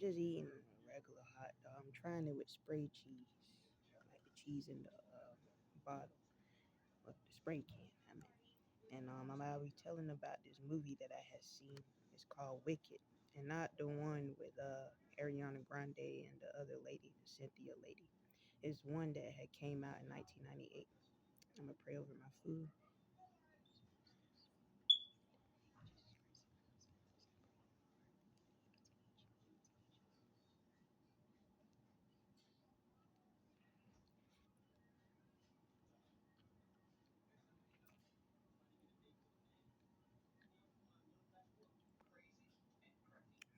just eating a regular hot dog. I'm trying it with spray cheese, like the cheese in the bottle, or the spray can. I mean, and I'll be telling about this movie that I had seen. It's called Wicked, and not the one with Ariana Grande and the other lady, the Cynthia lady. It's one that had came out in 1998. I'm gonna pray over my food.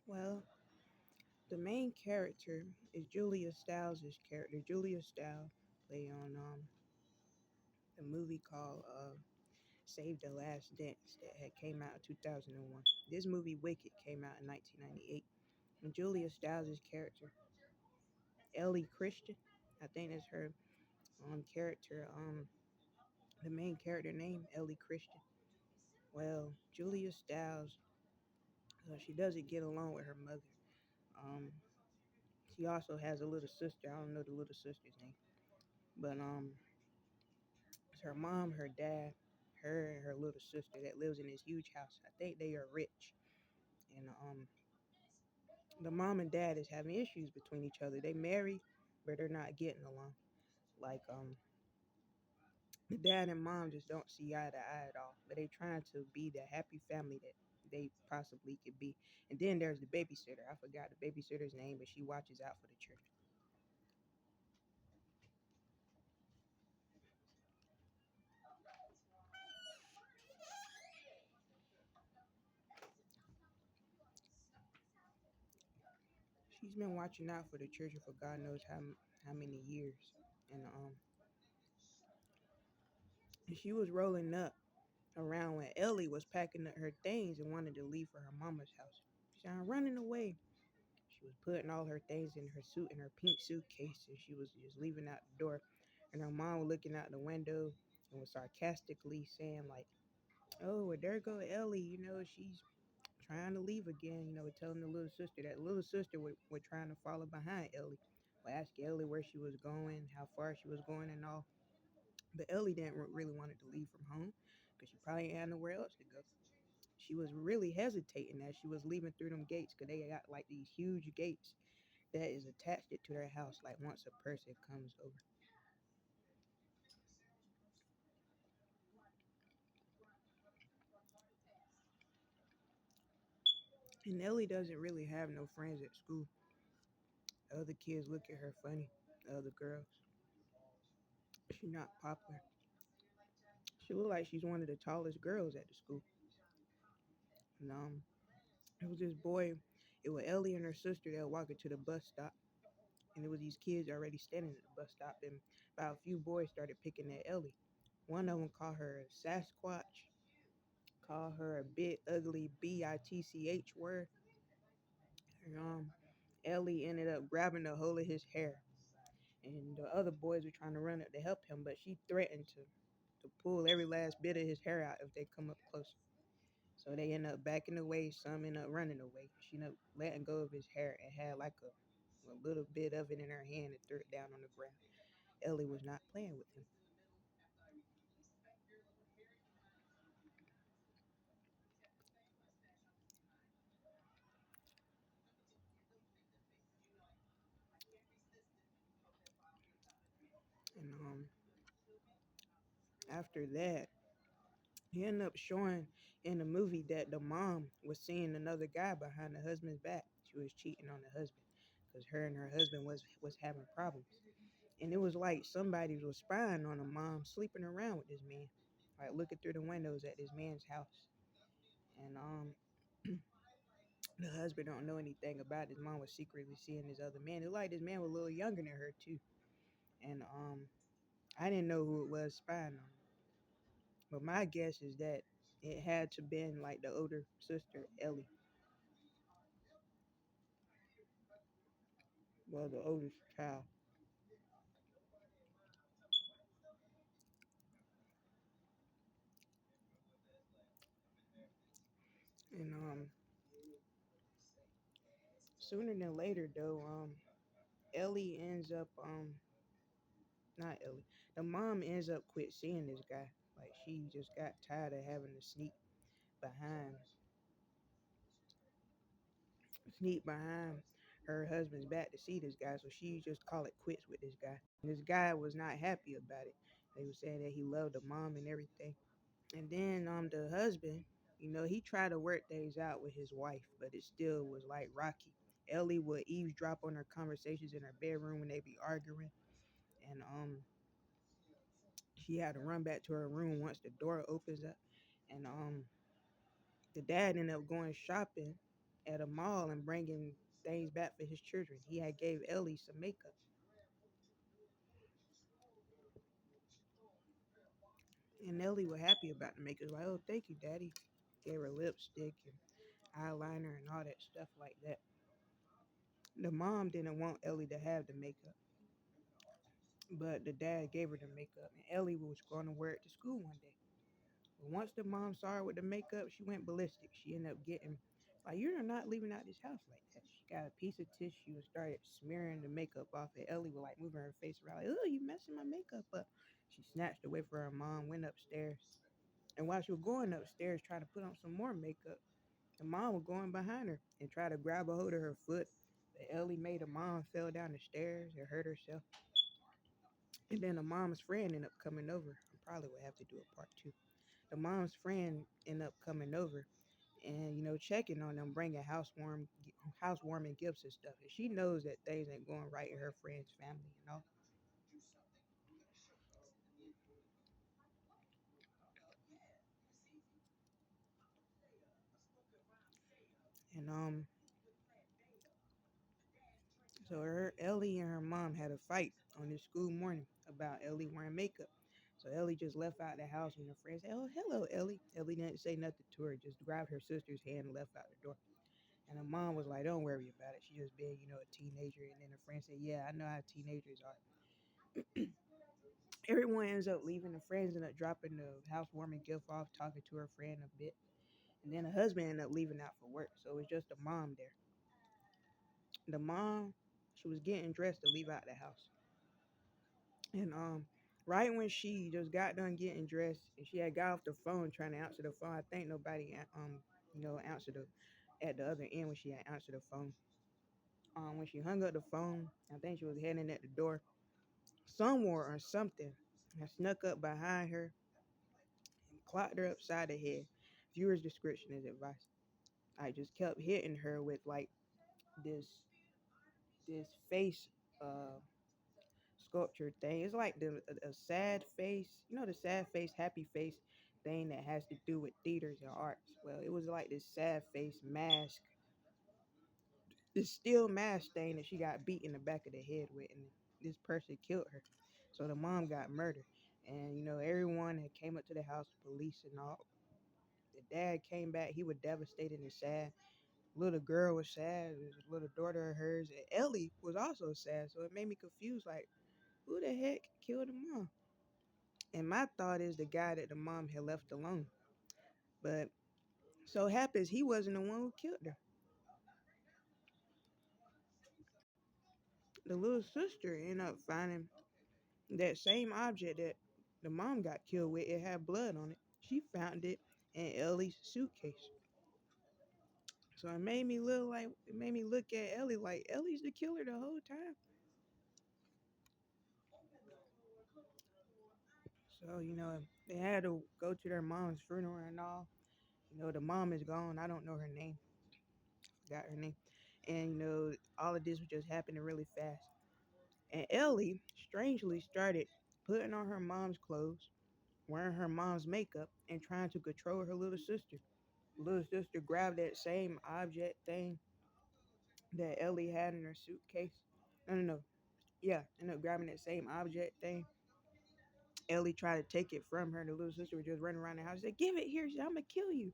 Well, the main character is Julia Stiles' character. Julia Stiles play on the movie called Save the Last Dance that had came out in 2001. This movie Wicked came out in 1998. And Julia Stiles' character, Ellie Christian, I think that's her character, the main character name, Ellie Christian. Well, Julia Stiles, she doesn't get along with her mother. Um, she also has a little sister. I don't know the little sister's name, but it's her mom, her dad, her and her little sister that lives in this huge house. I think they are rich, and the mom and dad is having issues between each other. They married, but they're not getting along. Like the dad and mom just don't see eye to eye at all. But they trying to be the happy family that they possibly could be. And then there's the babysitter. I forgot the babysitter's name, but she watches out for the children. She's been watching out for the children for God knows how many years. And she was rolling up around when Ellie was packing up her things and wanted to leave for her mama's house. She said, "I'm running away." She was putting all her things in her suit, in her pink suitcase, and she was just leaving out the door. And her mom was looking out the window and was sarcastically saying, like, "Oh, well, there go Ellie. She's trying to leave again." Telling the little sister that little sister were trying to follow behind Ellie. Well, asking Ellie where she was going, how far she was going, and all. But Ellie didn't really wanted to leave from home because she probably had nowhere else to go. She was really hesitating as she was leaving through them gates because they got like these huge gates that is attached it to their house. Like once a person comes over, and Ellie doesn't really have no friends at school. The other kids look at her funny. The other girls, she's not popular. She look like she's one of the tallest girls at the school. And it was this boy. It was Ellie and her sister that were walking to the bus stop, and it was these kids already standing at the bus stop, and about a few boys started picking at Ellie. One of them called her a Sasquatch, called her a big ugly bitch word. And Ellie ended up grabbing a hold of his hair, and the other boys were trying to run up to help him, but she threatened to pull every last bit of his hair out if they come up close. So they end up backing away. Some end up running away. She ended up letting go of his hair and had like a little bit of it in her hand and threw it down on the ground. Ellie was not playing with him. And after that, he ended up showing in the movie that the mom was seeing another guy behind the husband's back. She was cheating on the husband because her and her husband was having problems. And it was like somebody was spying on the mom sleeping around with this man, like looking through the windows at this man's house. And the husband don't know anything about it. His mom was secretly seeing this other man. It like this man was a little younger than her too. And I didn't know who it was spying on him. But my guess is that it had to been like the older sister, Ellie. Well, the oldest child. And sooner than later though, Ellie ends up not Ellie. The mom ends up quit seeing this guy. Like she just got tired of having to behind sneak behind her husband's back to see this guy, so she just call it quits with this guy. And this guy was not happy about it. They were saying that he loved the mom and everything. And then the husband, he tried to work things out with his wife, but it still was like rocky. Ellie would eavesdrop on her conversations in her bedroom when they be arguing, and she had to run back to her room once the door opens up. And the dad ended up going shopping at a mall and bringing things back for his children. He had gave Ellie some makeup, and Ellie was happy about the makeup. Like, oh, thank you, Daddy. Gave her lipstick and eyeliner and all that stuff like that. The mom didn't want Ellie to have the makeup, but the dad gave her the makeup, and Ellie was going to wear it to school one day. But once the mom saw her with the makeup, she went ballistic. She ended up getting, like, you're not leaving out this house like that. She got a piece of tissue and started smearing the makeup off, and Ellie was like moving her face around, like, oh, you messing my makeup up. She snatched away from her mom, went upstairs, and while she was going upstairs trying to put on some more makeup, the mom was going behind her and tried to grab a hold of her foot. But Ellie made the mom fell down the stairs and hurt herself. And then the mom's friend ended up coming over. I probably would have to do a part two. The mom's friend ended up coming over and checking on them, bringing housewarming gifts and stuff. And she knows that things ain't going right in her friend's family. And so her Ellie and her mom had a fight on this school morning about Ellie wearing makeup. So Ellie just left out the house and her friend said, "Oh, hello, Ellie." Ellie didn't say nothing to her, just grabbed her sister's hand and left out the door. And her mom was like, "Don't worry about it. She just being, a teenager." And then her friend said, "Yeah, I know how teenagers are." Everyone ends up leaving. The friends end up dropping the housewarming gift off, talking to her friend a bit. And then the husband ended up leaving out for work. So it was just the mom there. The mom, she was getting dressed to leave out the house. And right when she just got done getting dressed and she had got off the phone trying to answer the phone, I think nobody answered at the other end when she had answered the phone. When she hung up the phone, I think she was heading at the door. Someone or something had snuck up behind her and clocked her upside the head. Viewer's description is advice. I just kept hitting her with like this this face sculpture thing. It's like a sad face, the sad face, happy face thing that has to do with theaters and arts. Well, it was like this sad face mask, this steel mask thing that she got beat in the back of the head with, and this person killed her. So the mom got murdered, and everyone that came up to the house, police and all. The dad came back. He was devastated and sad. Little girl was sad. His little daughter of hers, and Ellie was also sad. So it made me confused. Like, who the heck killed the mom? And my thought is the guy that the mom had left alone. But so happens he wasn't the one who killed her. The little sister ended up finding that same object that the mom got killed with. It had blood on it. She found it in Ellie's suitcase. So it made me look at Ellie like Ellie's the killer the whole time. So, they had to go to their mom's funeral and all. The mom is gone. I don't know her name. Forgot her name. And all of this was just happening really fast. And Ellie strangely started putting on her mom's clothes, wearing her mom's makeup, and trying to control her little sister. Little sister grabbed that same object thing that Ellie had in her suitcase. No, no, no. Yeah, ended up grabbing that same object thing. Ellie tried to take it from her. The little sister was just running around the house. She said, "Give it here. She said, I'm going to kill you."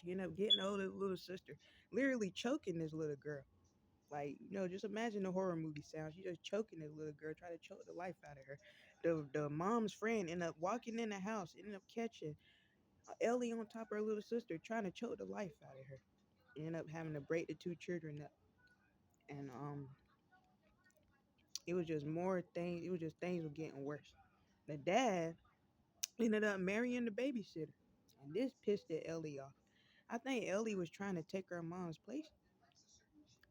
She ended up getting hold of the little sister, literally choking this little girl. Like, just imagine the horror movie sound. She just choking this little girl, trying to choke the life out of her. The mom's friend ended up walking in the house, ended up catching Ellie on top of her little sister, trying to choke the life out of her. Ended up having to break the two children up. and it was just more things. It was just things were getting worse. The dad ended up marrying the babysitter, and this pissed Ellie off. I think Ellie was trying to take her mom's place.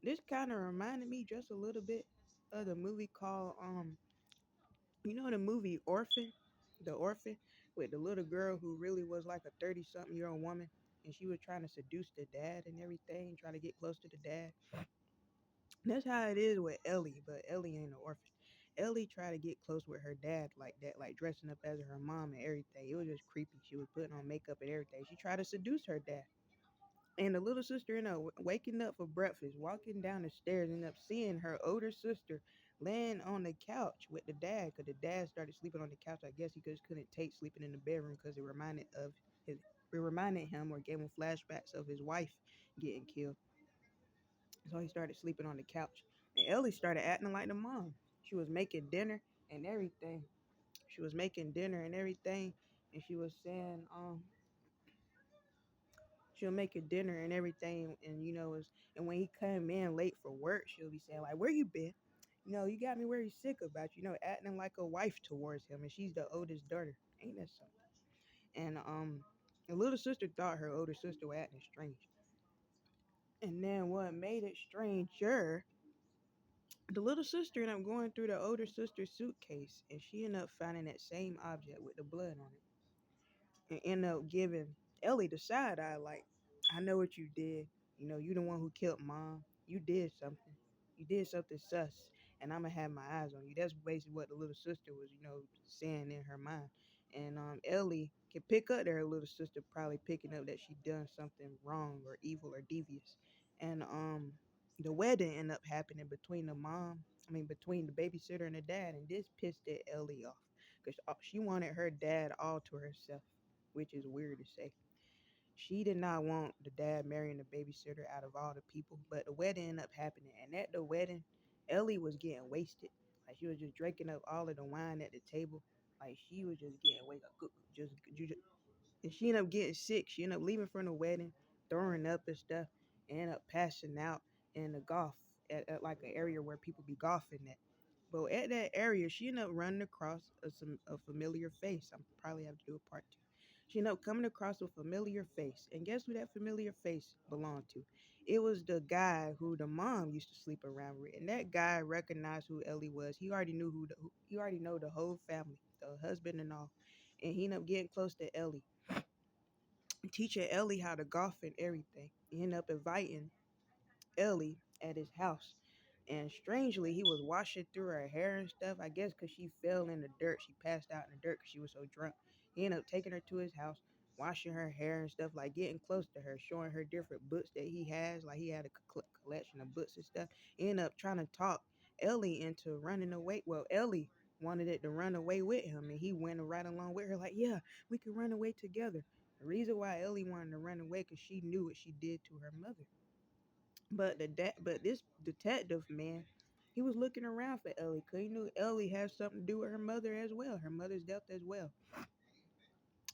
This kind of reminded me just a little bit of the movie called the movie Orphan, the Orphan, with the little girl who really was like a 30-something-year-old woman, and she was trying to seduce the dad and everything, trying to get close to the dad. That's how it is with Ellie, but Ellie ain't an orphan. Ellie tried to get close with her dad like that, like dressing up as her mom and everything. It was just creepy. She was putting on makeup and everything. She tried to seduce her dad. And the little sister ended up waking up for breakfast, walking down the stairs, ended up seeing her older sister laying on the couch with the dad, because the dad started sleeping on the couch. I guess he just couldn't take sleeping in the bedroom because it reminded him or gave him flashbacks of his wife getting killed. So he started sleeping on the couch. And Ellie started acting like the mom. She was making dinner and everything. She was making dinner and everything, and she was saying, she'll make a dinner and everything, and and when he come in late for work, she'll be saying like, "Where you been? You got me very sick about you. Acting like a wife towards him, and she's the oldest daughter. Ain't that something?" And the little sister thought her older sister was acting strange, and then what made it stranger? The little sister ended up going through the older sister's suitcase, and she ended up finding that same object with the blood on it, and end up giving Ellie the side eye like, I know what you did. You the one who killed mom. You did something. You did something sus, and I'm gonna have my eyes on you. That's basically what the little sister was, saying in her mind. And Ellie can pick up that her little sister probably picking up that she done something wrong or evil or devious. And the wedding ended up happening between between the babysitter and the dad, and this pissed Ellie off because she wanted her dad all to herself, which is weird to say. She did not want the dad marrying the babysitter out of all the people, but the wedding ended up happening. And at the wedding, Ellie was getting wasted. Like she was just drinking up all of the wine at the table. Like she was just getting wasted. And she ended up getting sick. She ended up leaving from the wedding, throwing up and stuff, and ended up passing out in the golf at like an area where people be golfing at. But at that area, she ended up running across a familiar face. I'm probably have to do a part two. She ended up coming across a familiar face, and guess who that familiar face belonged to? It was the guy who the mom used to sleep around with, and that guy recognized who Ellie was. He already knew he already know the whole family, the husband and all, and he ended up getting close to Ellie, teaching Ellie how to golf and everything. He ended up inviting Ellie at his house. And strangely, he was washing through her hair and stuff. I guess because she fell in the dirt. She passed out in the dirt because she was so drunk. He ended up taking her to his house, washing her hair and stuff, like getting close to her, showing her different books that he has. Like he had a collection of books and stuff. He ended up trying to talk Ellie into running away. Well, Ellie wanted it to run away with him, and he went right along with her, like, yeah, we can run away together. The reason why Ellie wanted to run away because she knew what she did to her mother. But this detective man, he was looking around for Ellie because he knew Ellie had something to do with her mother as well, her mother's death as well.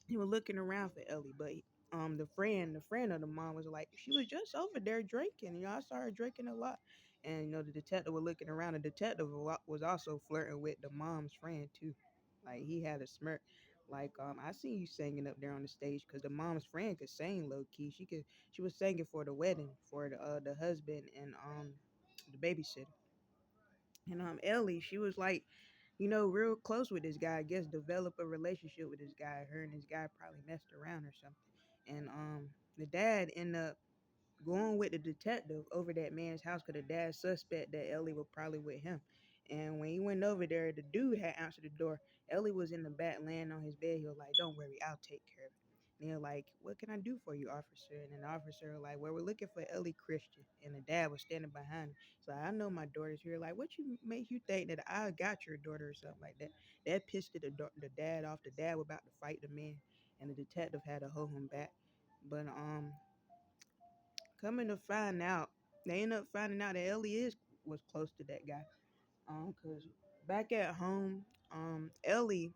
He was looking around for Ellie, but the friend of the mom was like, she was just over there drinking. I saw her drinking a lot, and the detective was looking around. The detective was also flirting with the mom's friend too, like he had a smirk. Like I seen you singing up there on the stage because the mom's friend could sing low key. She was singing for the wedding for the husband and the babysitter. And Ellie, she was like, real close with this guy. I guess develop a relationship with this guy. Her and this guy probably messed around or something. And the dad ended up going with the detective over that man's house because the dad suspect that Ellie was probably with him. And when he went over there, the dude had answered the door. Ellie was in the back laying on his bed. He was like, "Don't worry, I'll take care of it." And they're like, "What can I do for you, officer?" And then the officer was like, "Well, we're looking for Ellie Christian." And the dad was standing behind him. So I know my daughter's here. Like, what you make you think that I got your daughter or something like that? That pissed the dad off. The dad was about to fight the man, and the detective had to hold him back. But coming to find out, they end up finding out that Ellie is was close to that guy. Cause back at home, Ellie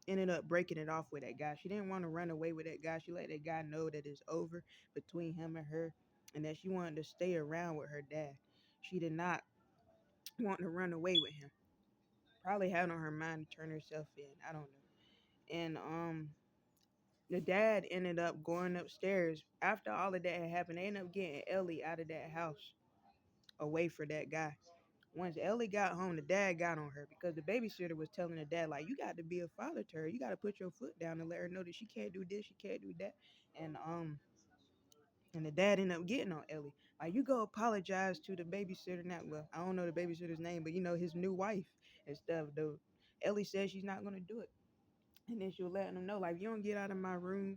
ended up breaking it off with that guy. She didn't want to run away with that guy. She let that guy know that it's over between him and her, and that she wanted to stay around with her dad. she did not want to run away with him. Probably had on her mind to turn herself in. I don't know. And the dad ended up going upstairs after all of that had happened. They ended up getting Ellie out of that house, away for that guy. Once Ellie got home, the dad got on her because the babysitter was telling the dad, like, you got to be a father to her. You got to put your foot down and let her know that she can't do this, she can't do that. And and the dad ended up getting on Ellie. Like, you go apologize to the babysitter now. Well, I don't know the babysitter's name, but you know his new wife and stuff. Though Ellie says she's not gonna do it, and then she'll let him know, like, if you don't get out of my room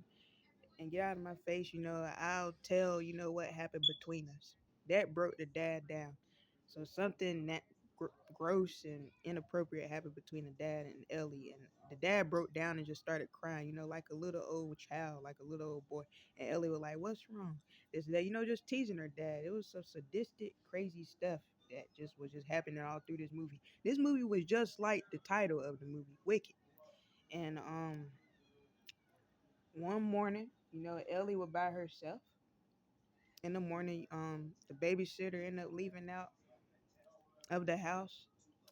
and get out of my face, I'll tell what happened between us. That broke the dad down. So something that gross and inappropriate happened between the dad and Ellie, and the dad broke down and just started crying, like a little old child, like a little old boy. And Ellie was like, "What's wrong?" This and that, just teasing her dad. It was some sadistic, crazy stuff that just was just happening all through this movie. This movie was just like the title of the movie, Wicked. And one morning, Ellie was by herself. In the morning, the babysitter ended up leaving out of the house,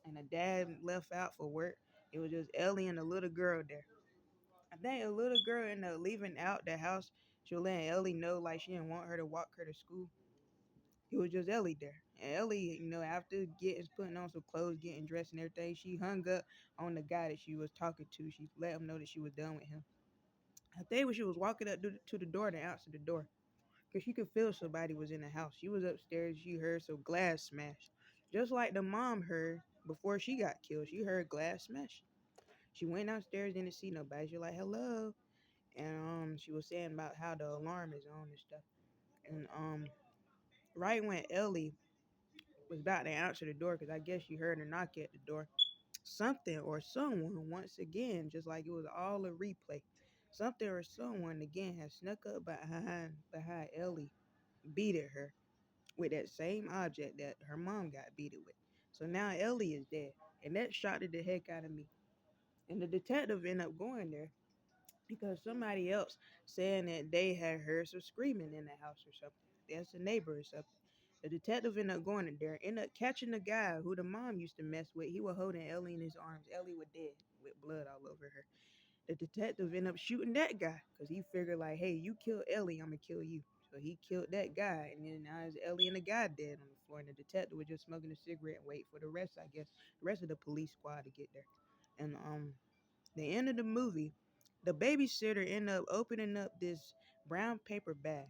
and the dad left out for work. It was just Ellie and a little girl there. I think a little girl ended up leaving out the house. She was letting Ellie know, like, she didn't want her to walk her to school. It was just Ellie there. And Ellie, after getting putting on some clothes, getting dressed and everything, she hung up on the guy that she was talking to. She let him know that she was done with him. I think when she was walking up to the door to answer the door, because she could feel somebody was in the house. She was upstairs. She heard some glass smash. Just like the mom heard before she got killed. She heard glass smash. She went downstairs, didn't see nobody. She was like, hello. And she was saying about how the alarm is on and stuff. And right when Ellie was about to answer the door, because I guess she heard a knock at the door, something or someone, once again, just like it was all a replay, something or someone again had snuck up behind Ellie, beated her with that same object that her mom got beaten with. So now Ellie is dead. And that shocked the heck out of me. And the detective ended up going there because somebody else saying that they had heard some screaming in the house or something. That's a neighbor or something. The detective ended up going in there, ended up catching the guy who the mom used to mess with. He was holding Ellie in his arms. Ellie was dead with blood all over her. The detective ended up shooting that guy because he figured, like, hey, you killed Ellie, I'm gonna kill you. So he killed that guy, and then now it's Ellie and the guy dead on the floor, and the detective was just smoking a cigarette and wait for the rest, I guess, the rest of the police squad to get there. And the end of the movie, the babysitter ended up opening up this brown paper bag,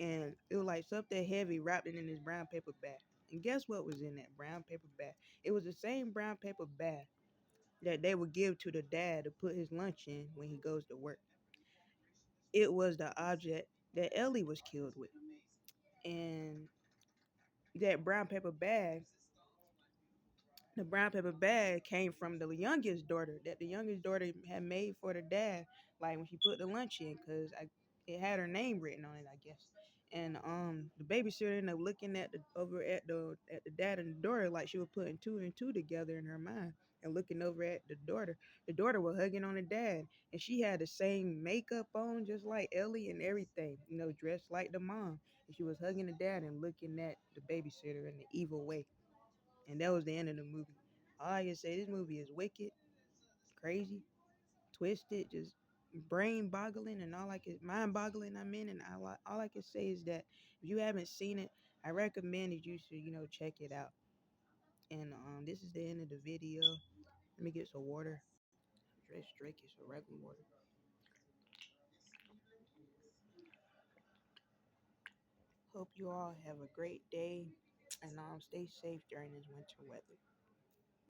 and it was like something heavy wrapped in this brown paper bag. And guess what was in that brown paper bag? It was the same brown paper bag that they would give to the dad to put his lunch in when he goes to work. It was the object that Ellie was killed with. And that brown paper bag, the brown paper bag came from the youngest daughter that the youngest daughter had made for the dad, like when she put the lunch in, because it had her name written on it, I guess. And the babysitter ended up looking at the over at the dad and the daughter, like she was putting two and two together in her mind, and looking over at the daughter. The daughter was hugging on the dad, and she had the same makeup on, just like Ellie and everything, dressed like the mom. And she was hugging the dad and looking at the babysitter in the evil way. And that was the end of the movie. All I can say, this movie is wicked, crazy, twisted, just brain boggling, and all I can mind boggling. And all I can say is that if you haven't seen it, I recommend that you should check it out. And this is the end of the video. Let me get some water. Just drink it, some regular water. Hope you all have a great day, and stay safe during this winter weather.